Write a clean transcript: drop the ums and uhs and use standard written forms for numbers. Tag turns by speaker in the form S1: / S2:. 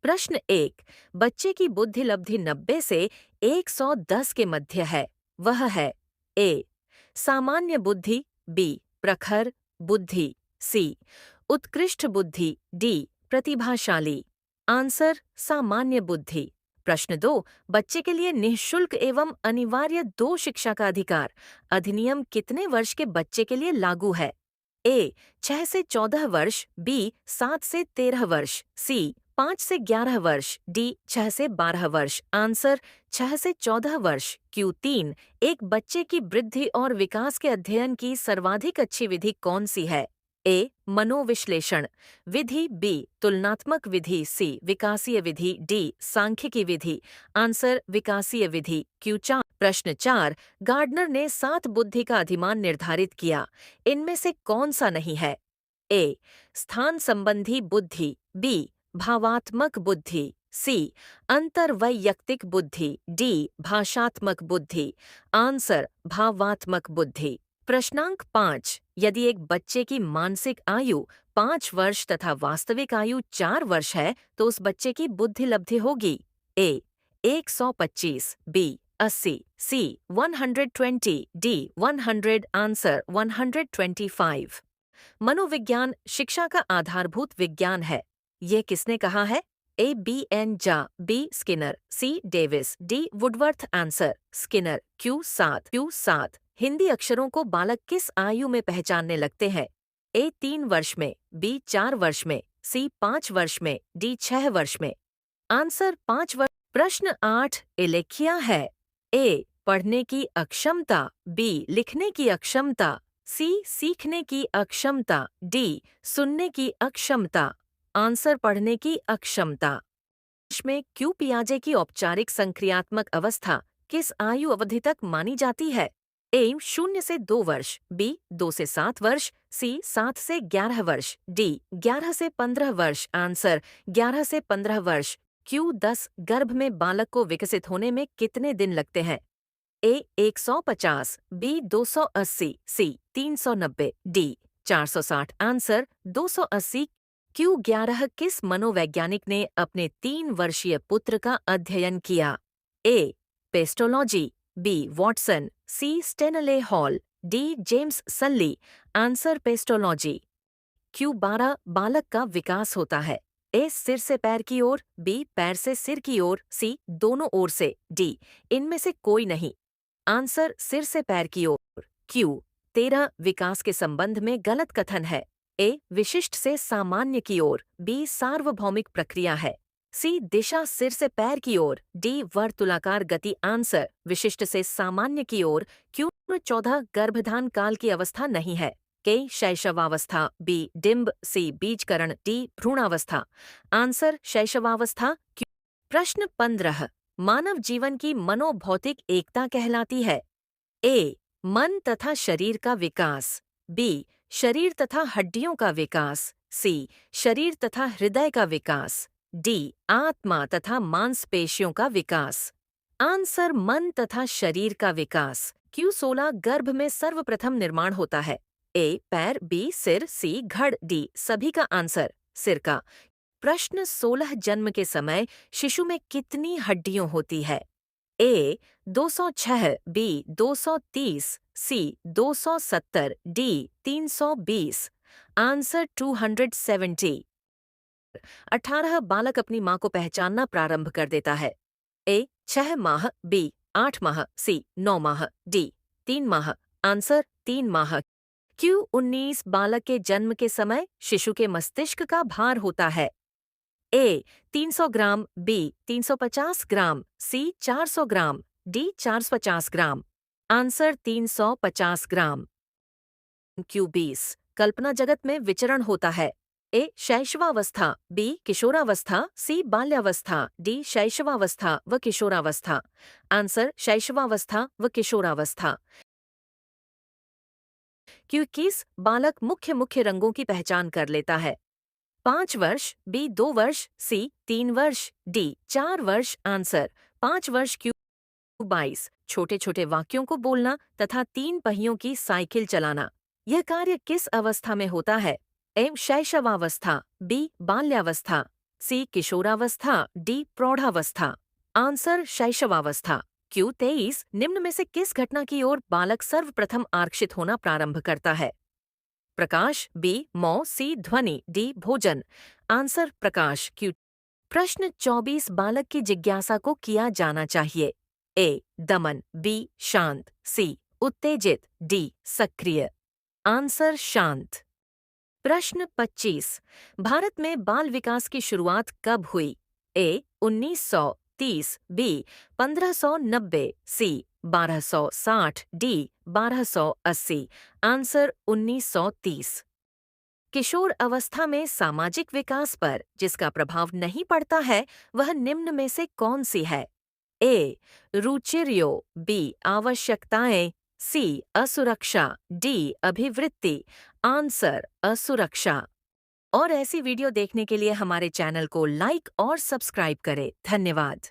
S1: प्रश्न 1। बच्चे की बुद्धि लब्धि 90 से 110 के मध्य है। वह है ए। सामान्य बुद्धि, बी। प्रखर बुद्धि, सी। उत्कृष्ट बुद्धि, डी। प्रतिभाशाली। आंसर सामान्य बुद्धि। प्रश्न 2। बच्चे के लिए निःशुल्क एवं अनिवार्य 2 शिक्षा का अधिकार अधिनियम कितने वर्ष के बच्चे के लिए लागू है? ए 6 से 14 वर्ष, बी 7 से 13 वर्ष, सी 5 से 11 वर्ष, डी 6 से 12 वर्ष। आंसर 6 से 14 वर्ष। Q3। एक बच्चे की वृद्धि और विकास के अध्ययन की सर्वाधिक अच्छी विधि कौन सी है? ए मनोविश्लेषण विधि, बी तुलनात्मक विधि, सी विकासीय विधि, डी सांख्यिकी विधि। आंसर विकासीय विधि। Q4। प्रश्न 4। गार्डनर ने 7 बुद्धि का अधिमान निर्धारित किया। इनमें से कौन सा नहीं है? ए स्थान संबंधी बुद्धि, बी भावात्मक बुद्धि, सी अंतर्वैयक्तिक बुद्धि, डी भाषात्मक बुद्धि। आंसर भावात्मक बुद्धि। प्रश्नांक 5। यदि एक बच्चे की मानसिक आयु 5 वर्ष तथा वास्तविक आयु 4 वर्ष है तो उस बच्चे की बुद्धि लब्धि होगी। ए 125, बी 80, सी 120, डी 100। आंसर 125। मनोविज्ञान शिक्षा का आधारभूत विज्ञान है। यह किसने कहा है? ए बी एन जा, B Skinner, C Davis, D Woodworth. Answer Skinner. Q7। Hindi अक्षरों को बालक किस आयु में पहचानने लगते हैं? ए 3 वर्ष में, बी 4 वर्ष में, सी 5 वर्ष में, डी 6 वर्ष में। आंसर 5 वर्ष। प्रश्न 8 एलेखिया है। ए पढ़ने की अक्षमता, बी लिखने की अक्षमता, सी सीखने की अक्षमता, डी सुनने की अक्षमता। आंसर पढ़ने की अक्षमता। में क्यू पियाजे की औपचारिक संक्रियात्मक अवस्था किस आयु अवधि तक मानी जाती है? ए 0 से 2 वर्ष, बी 2 से 7 वर्ष, सी 7 से 11 वर्ष, डी 11 से 15 वर्ष। आंसर 11 से 15 वर्ष। Q10 गर्भ में बालक को विकसित होने में कितने दिन लगते हैं? ए 150, बी 280, सी 390, डी 460। आंसर 280। Q11 किस मनोवैज्ञानिक ने अपने 3 वर्षीय पुत्र का अध्ययन किया? A Pestalozzi, B Watson, C Stanley Hall, D James Sully. Answer Pestalozzi. Q12 बालक का विकास होता है। ए सिर से पैर की ओर, बी पैर से सिर की ओर, सी दोनों ओर से, डी इनमें से कोई नहीं। आंसर सिर से पैर की ओर। Q13 विकास के संबंध में गलत कथन है। ए विशिष्ट से सामान्य की ओर, बी सार्वभौमिक प्रक्रिया है, सी दिशा सिर से पैर की ओर, डी वर्तुलाकार गति। आंसर विशिष्ट से सामान्य की ओर। Q14 गर्भधान काल की अवस्था नहीं है। के शैशवावस्था, बी डिंब, सी बीजकरण, डी भ्रूणावस्था। आंसर शैशवावस्था। प्रश्न 15 मानव जीवन की मनोभौतिक एकता कहलाती है? ए मन तथा शरीर का विकास, बी शरीर तथा हड्डियों का विकास, सी शरीर तथा हृदय का विकास, डी आत्मा तथा मांसपेशियों का विकास। आंसर मन तथा शरीर का विकास। Q16 गर्भ में सर्वप्रथम निर्माण होता है। ए पैर, बी सिर, सी घड़, डी सभी का। आंसर सिर का। प्रश्न 16 जन्म के समय शिशु में कितनी हड्डियां होती है? ए 206, बी 230, सी 270, डी 320। आंसर 270। 18 बालक अपनी मां को पहचानना प्रारंभ कर देता है। ए 6 माह, बी 8 माह, सी 9 माह, डी 3 माह। आंसर 3 माह। Q19 बालक के जन्म के समय शिशु के मस्तिष्क का भार होता है। ए 300 ग्राम, बी 350 ग्राम, सी 400 ग्राम, डी 450 ग्राम। आंसर 350 ग्राम। Q20 कल्पना जगत में विचरण होता है। ए शैशवावस्था, बी किशोरावस्था, सी बाल्यावस्था, डी शैशवावस्था व किशोरावस्था। आंसर शैशवावस्था व किशोरावस्था। Q21 बालक मुख्य मुख्य रंगों की पहचान कर लेता है। 5 वर्ष, बी 2 वर्ष, सी 3 वर्ष, डी 4 वर्ष। आंसर 5 वर्ष। Q22 छोटे छोटे वाक्यों को बोलना तथा 3 पहियों की साइकिल चलाना। यह कार्य किस अवस्था में होता है? ए शैशवावस्था, बी बाल्यावस्था, सी किशोरावस्था, डी प्रौढ़ावस्था। आंसर शैशवावस्था। Q23 निम्न में से किस घटना की ओर बालक सर्वप्रथम आकर्षित होना प्रारंभ करता है? प्रकाश, बी मौ, सी ध्वनि, डी भोजन। आंसर प्रकाश। Q। प्रश्न 24 बालक की जिज्ञासा को किया जाना चाहिए। ए दमन, बी शांत, सी उत्तेजित, डी सक्रिय। आंसर शांत। प्रश्न 25 भारत में बाल विकास की शुरुआत कब हुई? ए 1930, बी 1590, सी 1260, डी 1280। आंसर 1930। किशोर अवस्था में सामाजिक विकास पर जिसका प्रभाव नहीं पड़ता है वह निम्न में से कौन सी है? ए रुचिर्यो, बी आवश्यकताएं, सी असुरक्षा, डी अभिवृत्ति। आंसर असुरक्षा। और ऐसी वीडियो देखने के लिए हमारे चैनल को लाइक और सब्सक्राइब करें। धन्यवाद।